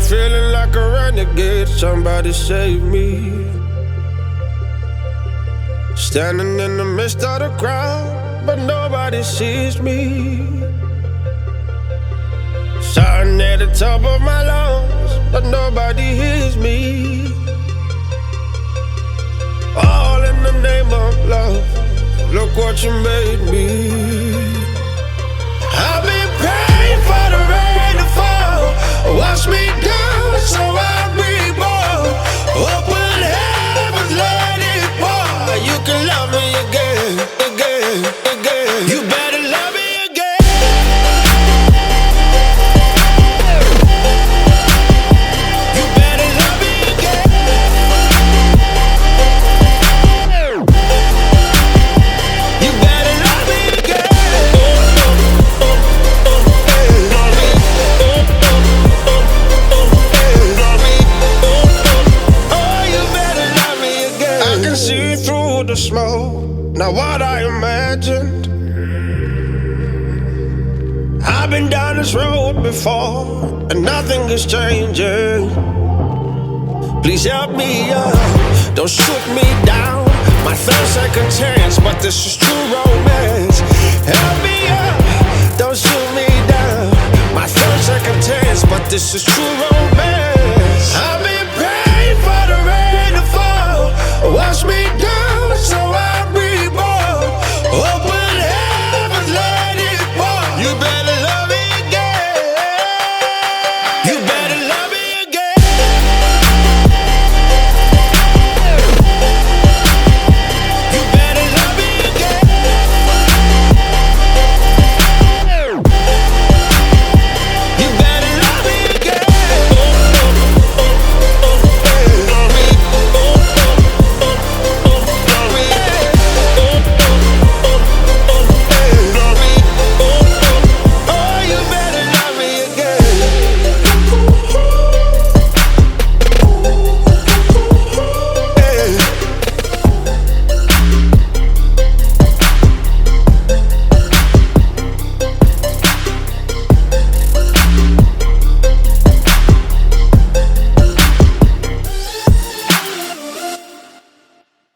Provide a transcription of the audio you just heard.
feeling like a renegade, somebody save me. Standing in the midst of the crowd, but nobody sees me. Shouting at the top of my lungs, but nobody hears me. All in the name of love, look what you made me. I've been praying for the rain to fall, wash me down so I'll be born. Open heavens, let it pour. You can love me again, again, again. You better love me again. You better love me again. You better love me again. Oh, you better love me again. I can see through the smoke, not what I imagined. I've been down this road before, and nothing is changing. Please help me up, don't shoot me down. My third second chance, but this is true romance. Help me up, don't shoot me down. My third second chance, but this is true romance. I've been praying for the rain to fall, wash me down so I'll be born. Open